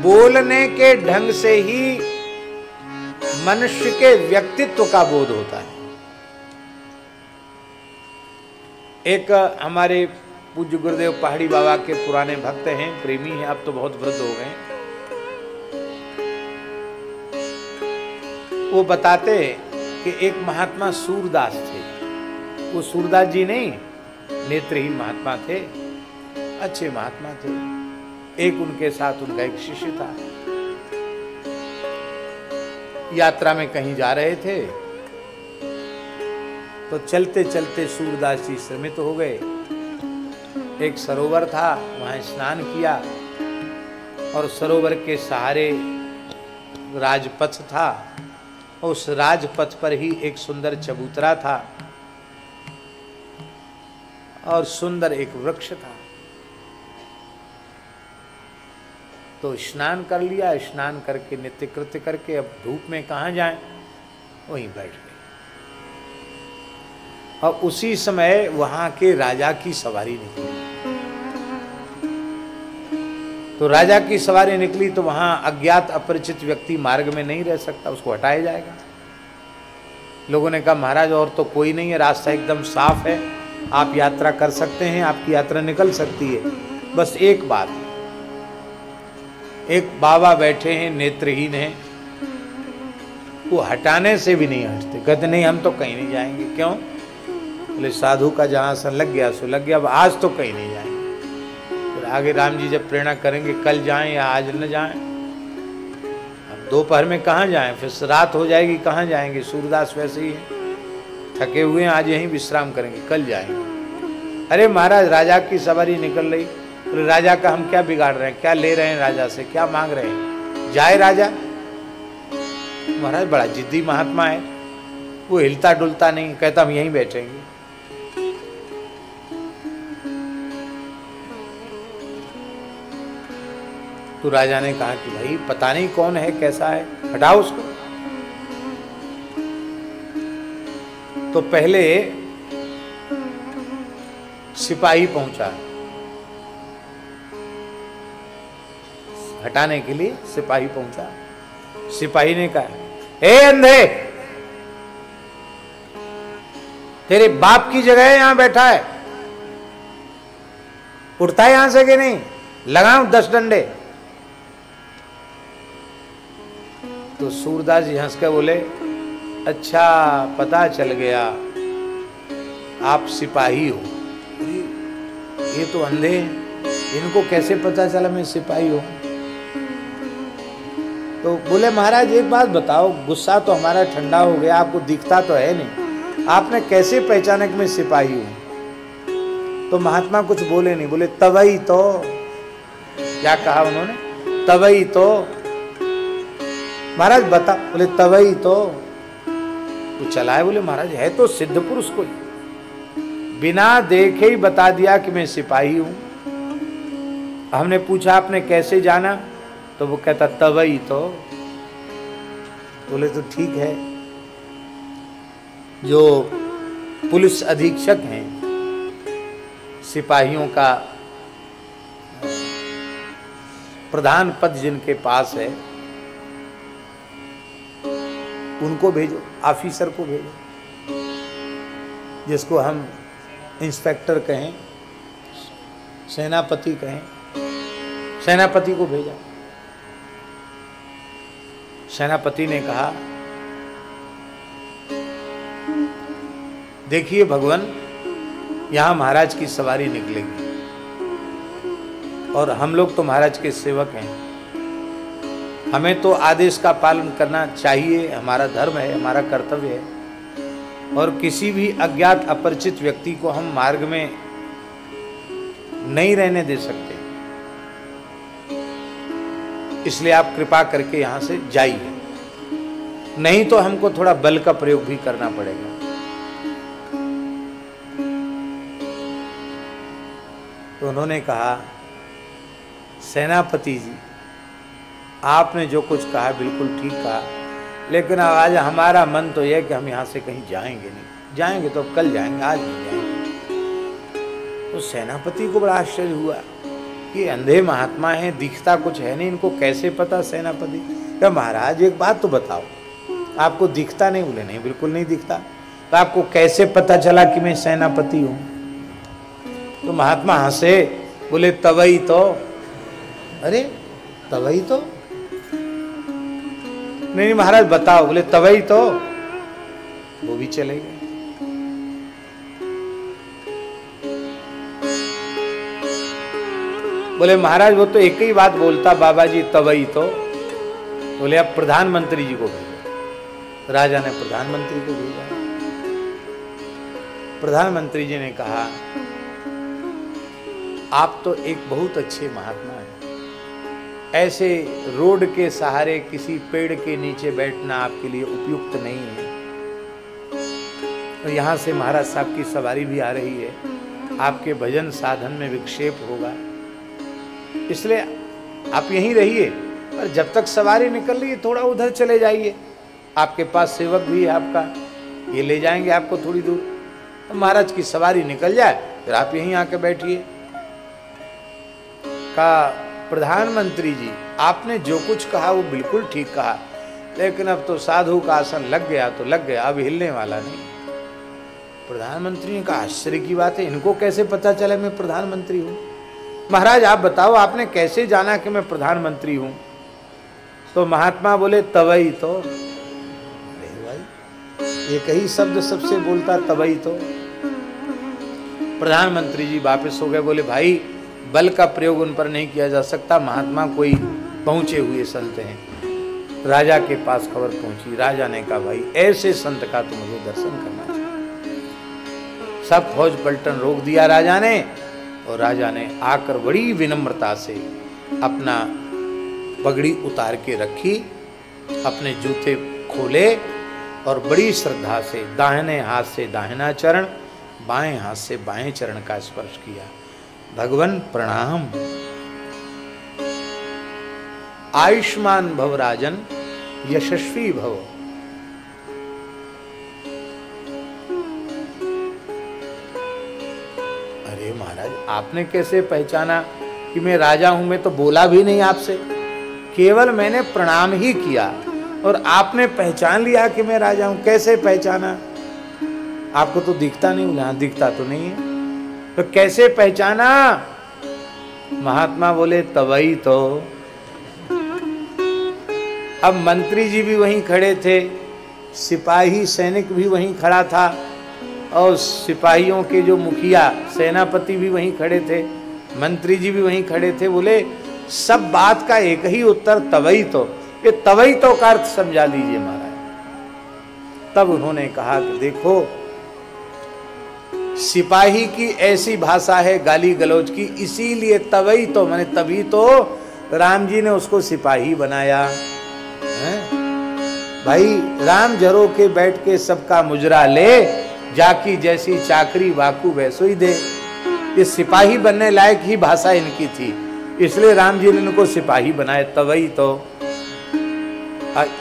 बोलने के ढंग से ही मनुष्य के व्यक्तित्व का बोध होता है। एक हमारे पूज्य गुरुदेव पहाड़ी बाबा के पुराने भक्त हैं, प्रेमी हैं, अब तो बहुत वृद्ध हो गए। वो बताते कि एक महात्मा सूरदास थे। वो सूरदास जी नहीं, नेत्रहीन महात्मा थे, अच्छे महात्मा थे। एक उनके साथ उनका एक शिष्य था। यात्रा में कहीं जा रहे थे तो चलते चलते सूरदास जी श्रमित हो गए। एक सरोवर था, वहां स्नान किया और सरोवर के सहारे राजपथ था। उस राजपथ पर ही एक सुंदर चबूतरा था और सुंदर एक वृक्ष था। तो स्नान कर लिया, स्नान करके नित्य कृत्य करके अब धूप में कहाँ जाएं, वहीं बैठ गए। और उसी समय वहां के राजा की सवारी निकली। तो राजा की सवारी निकली तो वहां अज्ञात अपरिचित व्यक्ति मार्ग में नहीं रह सकता, उसको हटाया जाएगा। लोगों ने कहा महाराज और तो कोई नहीं है, रास्ता एकदम साफ है, आप यात्रा कर सकते हैं, आपकी यात्रा निकल सकती है। बस एक बात, एक बाबा बैठे हैं, नेत्रहीन हैं, वो हटाने से भी नहीं हटते। कहते नहीं हम तो कहीं नहीं जाएंगे। क्यों? बोले साधु का जहां से लग गया सो लग गया, अब आज तो कहीं नहीं जाएंगे। फिर आगे राम जी जब प्रेरणा करेंगे कल जाएं या आज न जाएं, अब दोपहर में कहाँ जाएं, फिर रात हो जाएगी कहाँ जाएंगे। सूरदास वैसे ही है, थके हुए हैं, आज यहीं विश्राम करेंगे, कल जाएंगे। अरे महाराज राजा की सवारी निकल रही, तो राजा का हम क्या बिगाड़ रहे हैं, क्या ले रहे हैं राजा से, क्या मांग रहे हैं, जाए राजा। महाराज बड़ा जिद्दी महात्मा है, वो हिलता डुलता नहीं, कहता हम यहीं बैठेंगे। तो राजा ने कहा कि भाई पता नहीं कौन है, कैसा है, हटाओ उसको। तो पहले सिपाही पहुंचा, हटाने के लिए सिपाही पहुंचा। सिपाही ने कहा ए अंधे, तेरे बाप की जगह यहां बैठा है, उठता है यहां से कि नहीं, लगाऊं 10 डंडे। तो सूरदास जी हंस के बोले अच्छा पता चल गया आप सिपाही हो। ये तो अंधे हैं, इनको कैसे पता चला मैं सिपाही हूं। तो बोले महाराज एक बात बताओ, गुस्सा तो हमारा ठंडा हो गया, आपको दिखता तो है नहीं, आपने कैसे पहचाना कि मैं सिपाही हूं। तो महात्मा कुछ बोले नहीं, बोले तवई तो, क्या कहा उन्होंने, तवई तो। महाराज बता, बोले तवई तो। वो चलाए, बोले महाराज है तो सिद्ध पुरुष कोई, बिना देखे ही बता दिया कि मैं सिपाही हूं। हमने पूछा आपने कैसे जाना, तो वो कहता तवई तो। बोले तो ठीक है, जो पुलिस अधीक्षक हैं, सिपाहियों का प्रधान पद जिनके पास है, उनको भेजो, ऑफिसर को भेजो, जिसको हम इंस्पेक्टर कहें, सेनापति कहें, सेनापति को भेजा। सेनापति ने कहा देखिए भगवान, यहां महाराज की सवारी निकलेगी और हम लोग तो महाराज के सेवक हैं, हमें तो आदेश का पालन करना चाहिए, हमारा धर्म है, हमारा कर्तव्य है। और किसी भी अज्ञात अपरिचित व्यक्ति को हम मार्ग में नहीं रहने दे सकते, इसलिए आप कृपा करके यहां से जाइए, नहीं तो हमको थोड़ा बल का प्रयोग भी करना पड़ेगा। तो उन्होंने कहा सेनापति जी, आपने जो कुछ कहा बिल्कुल ठीक कहा, लेकिन आज हमारा मन तो यह कि हम यहाँ से कहीं जाएंगे नहीं, जाएंगे तो कल जाएंगे, आज नहीं जाएंगे। तो सेनापति को बड़ा आश्चर्य हुआ, कि अंधे महात्मा हैं, दिखता कुछ है नहीं, इनको कैसे पता सेनापति? क्या महाराज एक बात तो बताओ, आपको दिखता नहीं? बोले नहीं, बिल्कुल नहीं दिखता। तो आपको कैसे पता चला कि मैं सेनापति हूं? तो महात्मा हंसे, बोले तवई तो। अरे तवई तो? नहीं महाराज बताओ। बोले तवई तो। वो भी चले गए। बोले महाराज वो तो एक ही बात बोलता बाबा जी, तवई तो। बोले अब प्रधानमंत्री जी को भेजो। राजा ने प्रधानमंत्री को भेजा। प्रधानमंत्री जी ने कहा आप तो एक बहुत अच्छे महात्मा हैं, ऐसे रोड के सहारे किसी पेड़ के नीचे बैठना आपके लिए उपयुक्त नहीं है। तो यहाँ से महाराज साहब की सवारी भी आ रही है, आपके भजन साधन में विक्षेप होगा, इसलिए आप यहीं रहिए, पर जब तक सवारी निकल रही है थोड़ा उधर चले जाइए, आपके पास सेवक भी है आपका, ये ले जाएंगे आपको थोड़ी दूर। तो महाराज की सवारी निकल जाए फिर आप यहीं आके बैठिए। कहा प्रधानमंत्री जी आपने जो कुछ कहा वो बिल्कुल ठीक कहा, लेकिन अब तो साधु का आसन लग गया तो लग गया, अब हिलने वाला नहीं। प्रधानमंत्री ने कहा आश्चर्य की बात है, इनको कैसे पता चला मैं प्रधानमंत्री हूं? महाराज आप बताओ आपने कैसे जाना कि मैं प्रधानमंत्री हूं? तो महात्मा बोले तवई तो। अरे भाई एक ही शब्द सबसे बोलता तवई तो। प्रधानमंत्री जी वापस हो गए, बोले भाई बल का प्रयोग उन पर नहीं किया जा सकता, महात्मा कोई पहुंचे हुए संत हैं। राजा के पास खबर पहुंची, राजा ने कहा भाई ऐसे संत का तो मुझे दर्शन करना चाहिए। सब फौज पलटन रोक दिया राजा ने, और राजा ने आकर बड़ी विनम्रता से अपना पगड़ी उतार के रखी, अपने जूते खोले और बड़ी श्रद्धा से दाहिने हाथ से दाहिना चरण, बाएं हाथ से बाएं चरण का स्पर्श किया। भगवन प्रणाम, आयुष्मान भव राजन, यशस्वी भव। अरे महाराज आपने कैसे पहचाना कि मैं राजा हूं? मैं तो बोला भी नहीं आपसे, केवल मैंने प्रणाम ही किया और आपने पहचान लिया कि मैं राजा हूं। कैसे पहचाना? आपको तो दिखता नहीं? बोले हाँ दिखता तो नहीं है। तो कैसे पहचाना? महात्मा बोले तवई तो। अब मंत्री जी भी वहीं खड़े थे, सिपाही सैनिक भी वहीं खड़ा था, और सिपाहियों के जो मुखिया सेनापति भी वहीं खड़े थे, मंत्री जी भी वहीं खड़े थे। बोले सब बात का एक ही उत्तर तवई तो। ये तवई तो का अर्थ समझा दीजिए महाराज। तब उन्होंने कहा कि देखो सिपाही की ऐसी भाषा है गाली गलौज की, इसीलिए तवई तो माने तभी तो राम जी ने उसको सिपाही बनाया है? भाई राम जरो के बैठ के सबका मुजरा ले, जाकी जैसी चाकरी वाकू वैसो ही दे। ये सिपाही बनने लायक ही भाषा इनकी थी, इसलिए राम जी ने इनको सिपाही बनाए तवई तो।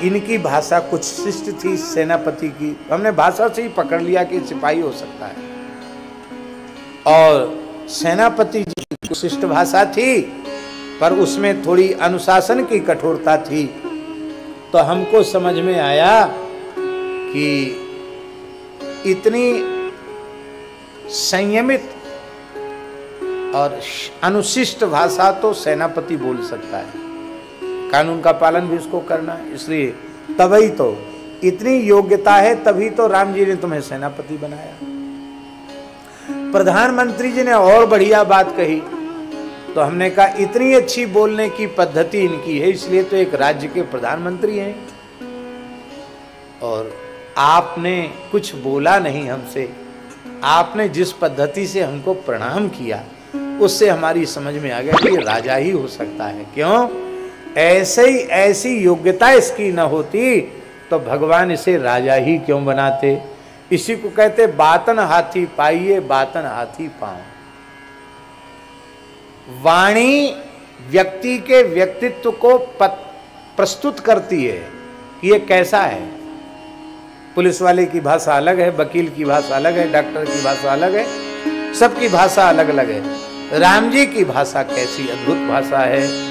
इनकी भाषा कुछ शिष्ट थी सेनापति की, हमने भाषा से ही पकड़ लिया कि सिपाही हो सकता है। और सेनापति जी की शिष्ट भाषा थी, पर उसमें थोड़ी अनुशासन की कठोरता थी। तो हमको समझ में आया कि इतनी संयमित और अनुशिष्ट भाषा तो सेनापति बोल सकता है, कानून का पालन भी उसको करना है। इसलिए तभी तो इतनी योग्यता है, तभी तो राम जी ने तुम्हें सेनापति बनाया। प्रधानमंत्री जी ने और बढ़िया बात कही, तो हमने कहा इतनी अच्छी बोलने की पद्धति इनकी है, इसलिए तो एक राज्य के प्रधानमंत्री हैं। और आपने कुछ बोला नहीं हमसे, आपने जिस पद्धति से हमको प्रणाम किया उससे हमारी समझ में आ गया कि राजा ही हो सकता है। क्यों? ऐसी योग्यता इसकी न होती तो भगवान इसे राजा ही क्यों बनाते? इसी को कहते बातन हाथी पाइए बातन हाथी पाओ। वाणी व्यक्ति के व्यक्तित्व को प्रस्तुत करती है कि ये कैसा है। पुलिस वाले की भाषा अलग है, वकील की भाषा अलग है, डॉक्टर की भाषा अलग है, सबकी भाषा अलग अलग है। राम जी की भाषा कैसी अद्भुत भाषा है।